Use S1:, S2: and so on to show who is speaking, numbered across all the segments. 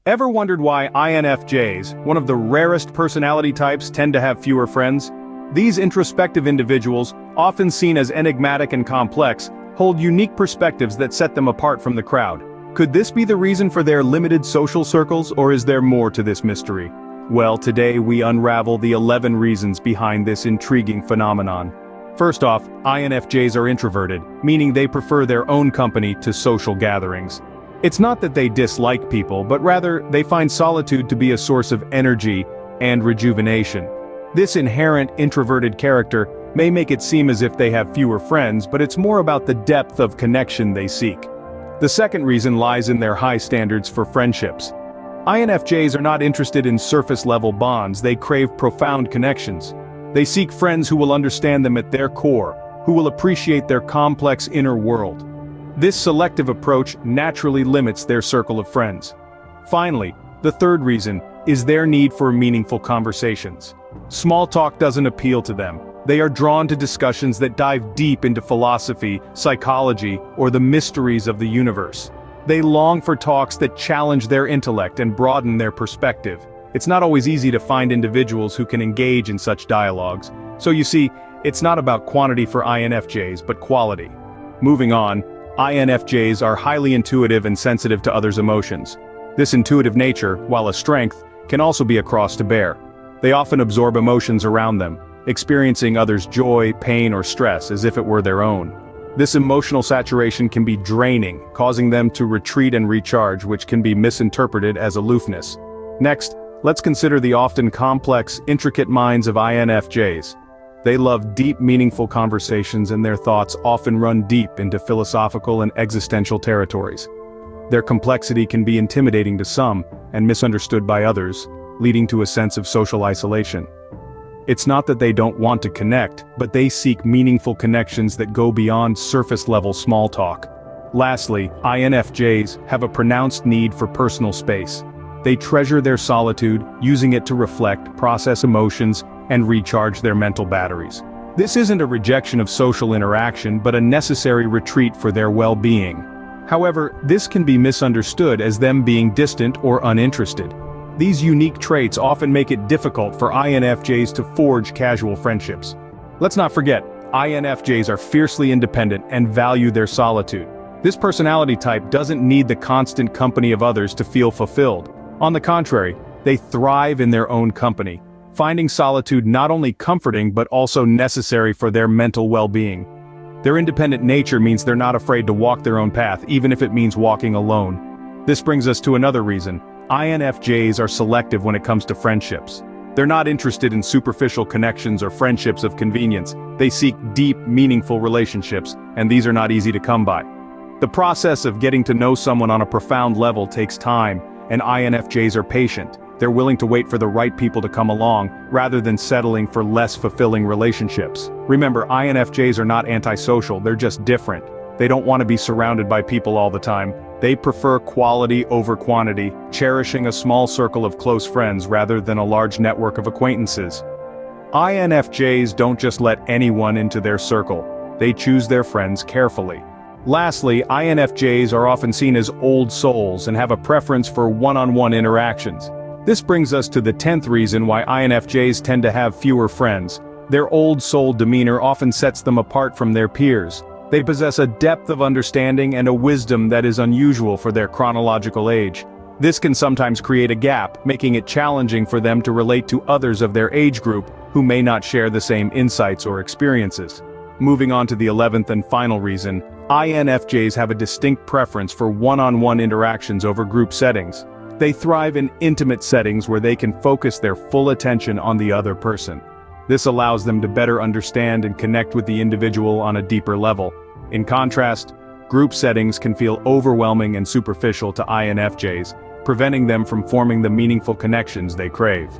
S1: Ever wondered why INFJs, one of the rarest personality types, tend to have fewer friends? These introspective individuals, often seen as enigmatic and complex, hold unique perspectives that set them apart from the crowd. Could this be the reason for their limited social circles, or is there more to this mystery? Well, today we unravel the 11 reasons behind this intriguing phenomenon. First off, INFJs are introverted, meaning they prefer their own company to social gatherings. It's not that they dislike people, but rather, they find solitude to be a source of energy and rejuvenation. This inherent introverted character may make it seem as if they have fewer friends, but it's more about the depth of connection they seek. The second reason lies in their high standards for friendships. INFJs are not interested in surface-level bonds, they crave profound connections. They seek friends who will understand them at their core, who will appreciate their complex inner world. This selective approach naturally limits their circle of friends. Finally, the third reason is their need for meaningful conversations. Small talk doesn't appeal to them. They are drawn to discussions that dive deep into philosophy, psychology, or the mysteries of the universe. They long for talks that challenge their intellect and broaden their perspective. It's not always easy to find individuals who can engage in such dialogues. So you see, it's not about quantity for INFJs, but quality. Moving on, INFJs are highly intuitive and sensitive to others' emotions. This intuitive nature, while a strength, can also be a cross to bear. They often absorb emotions around them, experiencing others' joy, pain, or stress as if it were their own. This emotional saturation can be draining, causing them to retreat and recharge, which can be misinterpreted as aloofness. Next, let's consider the often complex, intricate minds of INFJs. They love deep, meaningful conversations, and their thoughts often run deep into philosophical and existential territories. Their complexity can be intimidating to some, and misunderstood by others, leading to a sense of social isolation. It's not that they don't want to connect, but they seek meaningful connections that go beyond surface-level small talk. Lastly, INFJs have a pronounced need for personal space. They treasure their solitude, using it to reflect, process emotions, and recharge their mental batteries. This isn't a rejection of social interaction, but a necessary retreat for their well-being. However, this can be misunderstood as them being distant or uninterested. These unique traits often make it difficult for INFJs to forge casual friendships. Let's not forget, INFJs are fiercely independent and value their solitude. This personality type doesn't need the constant company of others to feel fulfilled. On the contrary, they thrive in their own company, finding solitude not only comforting but also necessary for their mental well-being. Their independent nature means they're not afraid to walk their own path, even if it means walking alone. This brings us to another reason. INFJs are selective when it comes to friendships. They're not interested in superficial connections or friendships of convenience. They seek deep, meaningful relationships, and these are not easy to come by. The process of getting to know someone on a profound level takes time, and INFJs are patient. They're willing to wait for the right people to come along, rather than settling for less fulfilling relationships. Remember, INFJs are not antisocial, they're just different. They don't want to be surrounded by people all the time. They prefer quality over quantity, cherishing a small circle of close friends rather than a large network of acquaintances. INFJs don't just let anyone into their circle. They choose their friends carefully. Lastly, INFJs are often seen as old souls and have a preference for one-on-one interactions. This brings us to the 10th reason why INFJs tend to have fewer friends. Their old soul demeanor often sets them apart from their peers. They possess a depth of understanding and a wisdom that is unusual for their chronological age. This can sometimes create a gap, making it challenging for them to relate to others of their age group who may not share the same insights or experiences. Moving on to the 11th and final reason, INFJs have a distinct preference for one-on-one interactions over group settings. They thrive in intimate settings where they can focus their full attention on the other person. This allows them to better understand and connect with the individual on a deeper level. In contrast, group settings can feel overwhelming and superficial to INFJs, preventing them from forming the meaningful connections they crave.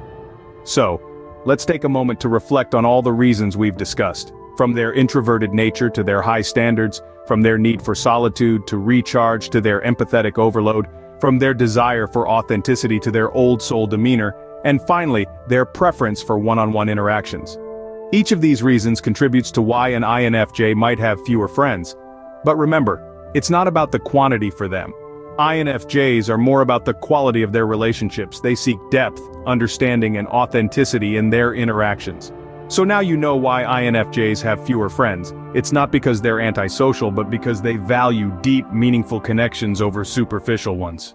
S1: So, let's take a moment to reflect on all the reasons we've discussed. From their introverted nature to their high standards, from their need for solitude to recharge to their empathetic overload, from their desire for authenticity to their old soul demeanor, and finally, their preference for one-on-one interactions. Each of these reasons contributes to why an INFJ might have fewer friends. But remember, it's not about the quantity for them. INFJs are more about the quality of their relationships. They seek depth, understanding, and authenticity in their interactions. So now you know why INFJs have fewer friends. It's not because they're antisocial, but because they value deep, meaningful connections over superficial ones.